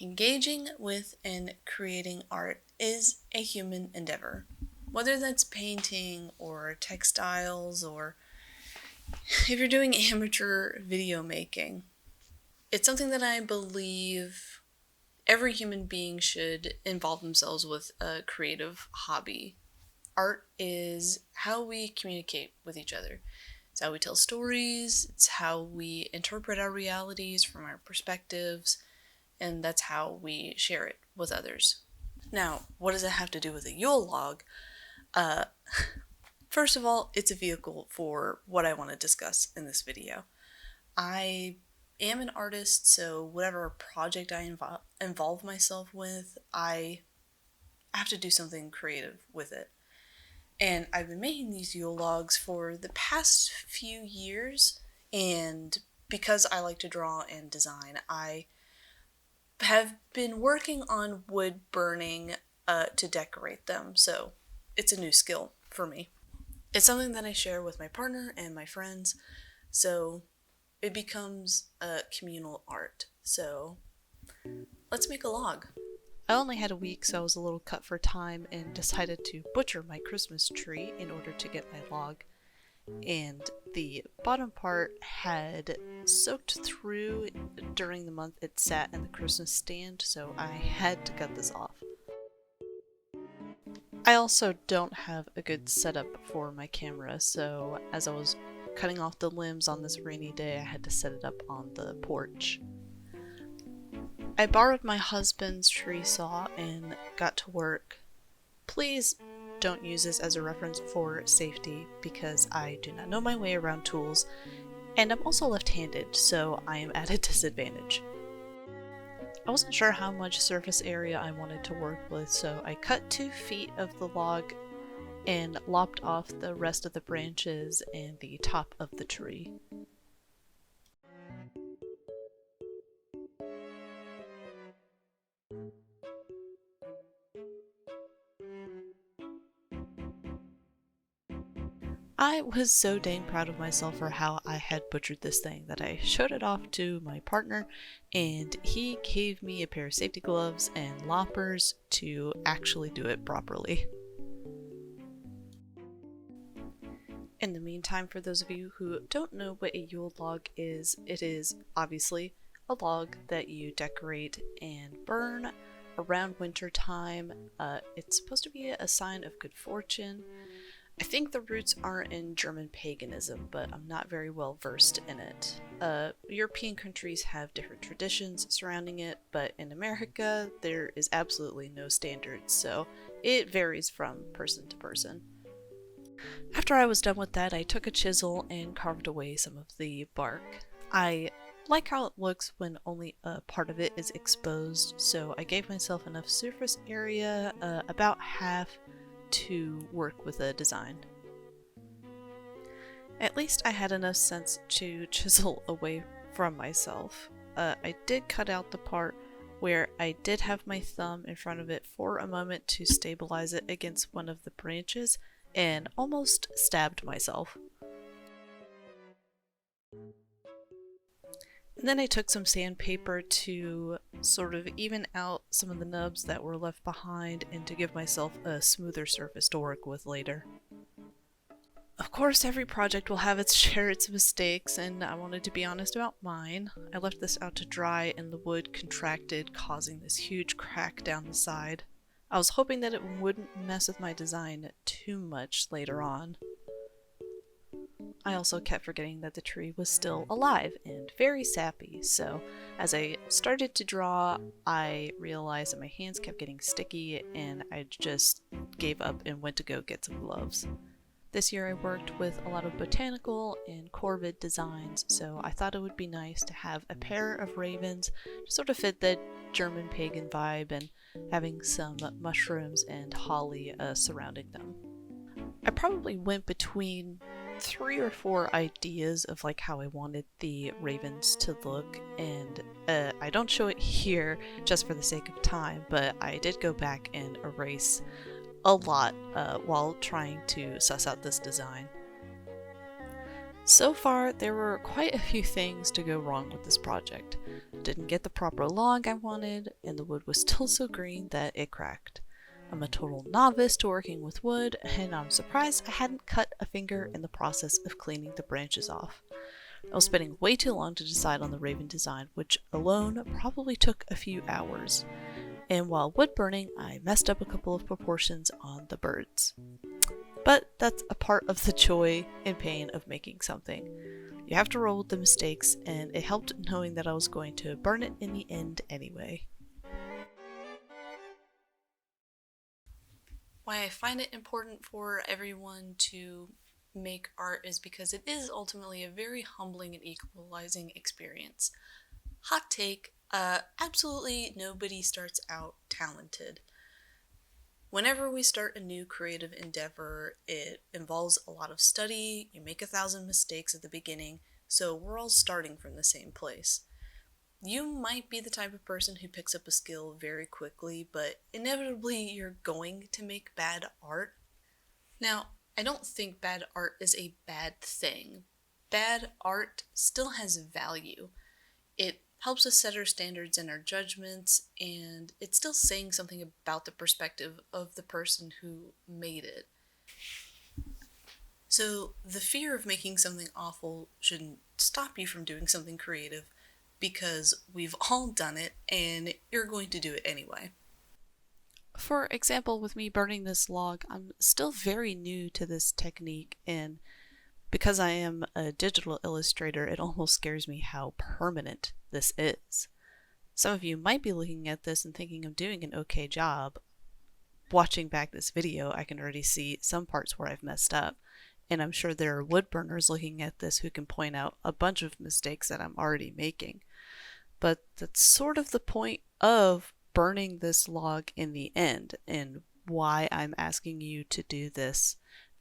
Engaging with and creating art is a human endeavor. Whether that's painting or textiles or if you're doing amateur video making, it's something that I believe every human being should involve themselves with a creative hobby. Art is how we communicate with each other. It's how we tell stories, it's how we interpret our realities from our perspectives, and that's how we share it with others. Now, what does it have to do with a Yule log? Uh, First of all, it's a vehicle for what I want to discuss in this video. I am an artist, so whatever project I involve myself with, I have to do something creative with it. And I've been making these Yule logs for the past few years, and because I like to draw and design, I have been working on wood burning to decorate them, so it's a new skill for me. It's something that I share with my partner and my friends, so it becomes a communal art. So let's make a log. I only had a week, so I was a little cut for time and decided to butcher my Christmas tree in order to get my log. And the bottom part had soaked through during the month it sat in the Christmas stand, so I had to cut this off. I also don't have a good setup for my camera, so as I was cutting off the limbs on this rainy day, I had to set it up on the porch. I borrowed my husband's tree saw and got to work. Please don't use this as a reference for safety because I do not know my way around tools, and I'm also left-handed, so I am at a disadvantage. I wasn't sure how much surface area I wanted to work with, so I cut 2 feet of the log and lopped off the rest of the branches and the top of the tree. I was so dang proud of myself for how I had butchered this thing that I showed it off to my partner, and he gave me a pair of safety gloves and loppers to actually do it properly. In the meantime, for those of you who don't know what a Yule log is, it is obviously a log that you decorate and burn around winter time. It's supposed to be a sign of good fortune. I think the roots are in German paganism, but I'm not very well versed in it. European countries have different traditions surrounding it, but in America there is absolutely no standard, so it varies from person to person. After I was done with that, I took a chisel and carved away some of the bark. I like how it looks when only a part of it is exposed, so I gave myself enough surface area, about half, to work with a design. At least I had enough sense to chisel away from myself. I did cut out the part where I did have my thumb in front of it for a moment to stabilize it against one of the branches and almost stabbed myself. And then I took some sandpaper to sort of even out some of the nubs that were left behind and to give myself a smoother surface to work with later. Of course, every project will have its share its mistakes, and I wanted to be honest about mine. I left this out to dry and the wood contracted, causing this huge crack down the side. I was hoping that it wouldn't mess with my design too much later on. I also kept forgetting that the tree was still alive and very sappy, so as I started to draw, I realized that my hands kept getting sticky and I just gave up and went to go get some gloves. This year I worked with a lot of botanical and corvid designs, so I thought it would be nice to have a pair of ravens to sort of fit the German pagan vibe and having some mushrooms and holly surrounding them. I probably went between 3 or 4 ideas of like how I wanted the ravens to look, and I don't show it here just for the sake of time, but I did go back and erase a lot while trying to suss out this design. So far, there were quite a few things to go wrong with this project. Didn't get the proper log I wanted, and the wood was still so green that it cracked. I'm a total novice to working with wood, and I'm surprised I hadn't cut a finger in the process of cleaning the branches off. I was spending way too long to decide on the raven design, which alone probably took a few hours. And while wood burning, I messed up a couple of proportions on the birds. But that's a part of the joy and pain of making something. You have to roll with the mistakes, and it helped knowing that I was going to burn it in the end anyway. Why I find it important for everyone to make art is because it is ultimately a very humbling and equalizing experience. Hot take, absolutely nobody starts out talented. Whenever we start a new creative endeavor, it involves a lot of study, you make 1,000 mistakes at the beginning, so we're all starting from the same place. You might be the type of person who picks up a skill very quickly, but inevitably you're going to make bad art. Now, I don't think bad art is a bad thing. Bad art still has value. It helps us set our standards and our judgments, and it's still saying something about the perspective of the person who made it. So the fear of making something awful shouldn't stop you from doing something creative, because we've all done it and you're going to do it anyway. For example, with me burning this log, I'm still very new to this technique, and because I am a digital illustrator, it almost scares me how permanent this is. Some of you might be looking at this and thinking I'm doing an okay job. Watching back this video, I can already see some parts where I've messed up, and I'm sure there are wood burners looking at this who can point out a bunch of mistakes that I'm already making. But that's sort of the point of burning this log in the end, and why I'm asking you to do this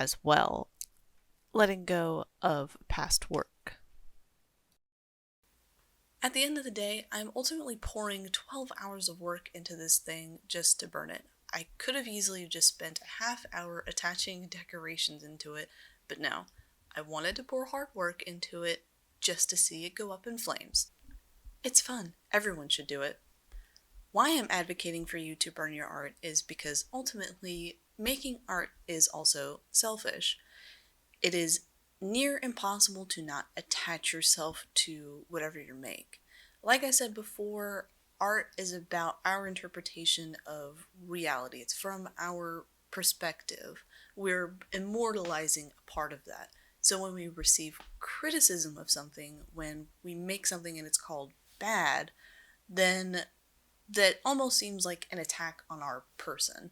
as well. Letting go of past work. At the end of the day, I'm ultimately pouring 12 hours of work into this thing just to burn it. I could have easily just spent a half hour attaching decorations into it, but no. I wanted to pour hard work into it just to see it go up in flames. It's fun. Everyone should do it. Why I'm advocating for you to burn your art is because ultimately, making art is also selfish. It is near impossible to not attach yourself to whatever you make. Like I said before, art is about our interpretation of reality. It's from our perspective. We're immortalizing a part of that. So when we receive criticism of something, when we make something and it's called bad, then that almost seems like an attack on our person.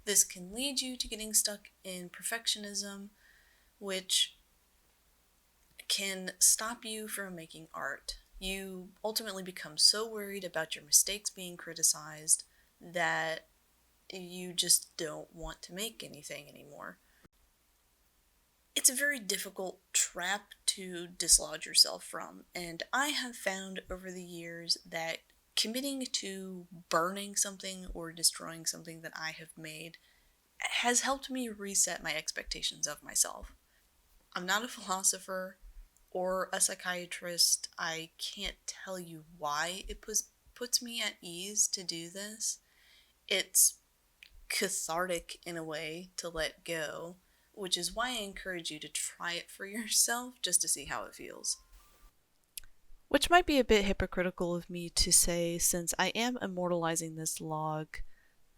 This can lead you to getting stuck in perfectionism, which can stop you from making art. You ultimately become so worried about your mistakes being criticized that you just don't want to make anything anymore. It's a very difficult trap to dislodge yourself from, and I have found over the years that committing to burning something or destroying something that I have made has helped me reset my expectations of myself. I'm not a philosopher or a psychiatrist. I can't tell you why it puts me at ease to do this. It's cathartic in a way to let go, which is why I encourage you to try it for yourself just to see how it feels. Which might be a bit hypocritical of me to say, since I am immortalizing this log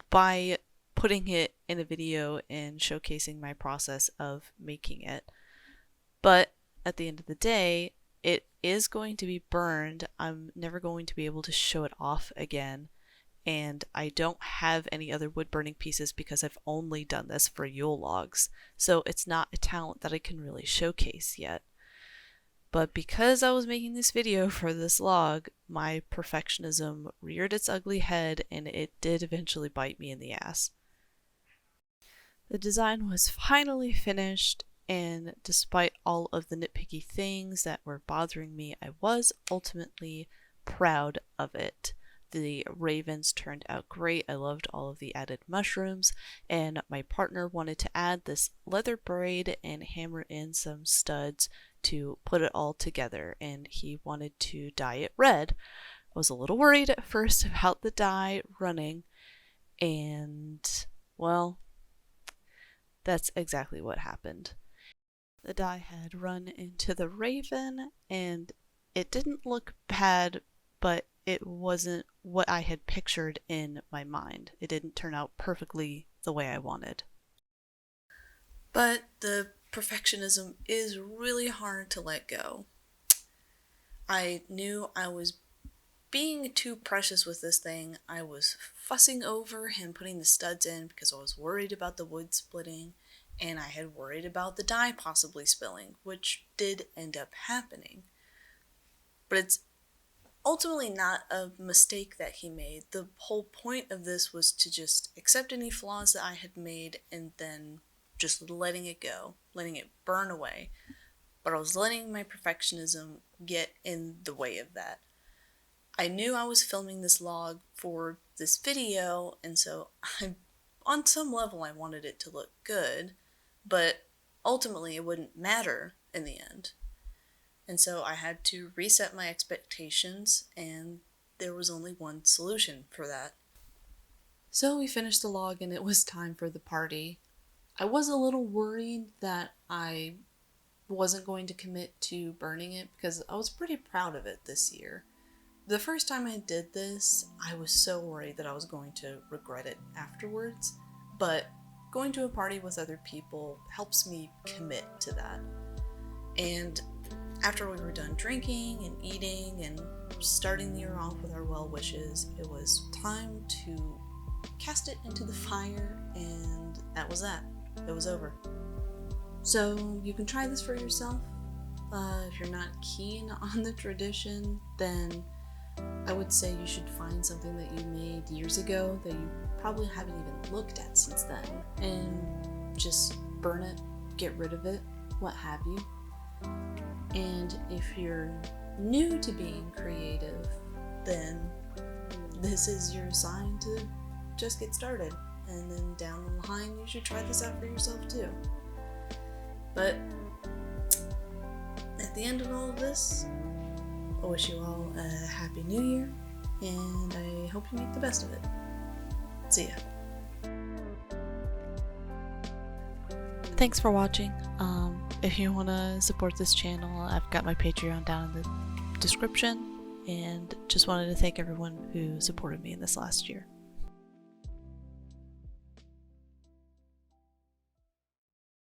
by putting it in a video and showcasing my process of making it. But at the end of the day, it is going to be burned. I'm never going to be able to show it off again. And I don't have any other wood burning pieces because I've only done this for Yule logs. So it's not a talent that I can really showcase yet. But because I was making this video for this log, my perfectionism reared its ugly head, and it did eventually bite me in the ass. The design was finally finished, and despite all of the nitpicky things that were bothering me, I was ultimately proud of it. The ravens turned out great. I loved all of the added mushrooms, and my partner wanted to add this leather braid and hammer in some studs to put it all together, and he wanted to dye it red. I was a little worried at first about the dye running, and well, that's exactly what happened. The dye had run into the raven, and it didn't look bad, but it wasn't what I had pictured in my mind. It didn't turn out perfectly the way I wanted. But the perfectionism is really hard to let go. I knew I was being too precious with this thing. I was fussing over him putting the studs in because I was worried about the wood splitting, and I had worried about the dye possibly spilling, which did end up happening. But it's ultimately not a mistake that he made. The whole point of this was to just accept any flaws that I had made and then just letting it go, letting it burn away. But I was letting my perfectionism get in the way of that. I knew I was filming this log for this video, and so on some level I wanted it to look good, but ultimately it wouldn't matter in the end. And so I had to reset my expectations, and there was only one solution for that. So we finished the log and it was time for the party. I was a little worried that I wasn't going to commit to burning it because I was pretty proud of it this year. The first time I did this, I was so worried that I was going to regret it afterwards, but going to a party with other people helps me commit to that. And after we were done drinking and eating and starting the year off with our well wishes, it was time to cast it into the fire, and that was that. It was over. So you can try this for yourself. If you're not keen on the tradition, then I would say you should find something that you made years ago that you probably haven't even looked at since then, and just burn it, get rid of it, what have you. And if you're new to being creative, then this is your sign to just get started. And then down the line, you should try this out for yourself too. But at the end of all of this, I wish you all a happy new year, and I hope you make the best of it. See ya. Thanks for watching. If you want to support this channel, I've got my Patreon down in the description, and just wanted to thank everyone who supported me in this last year.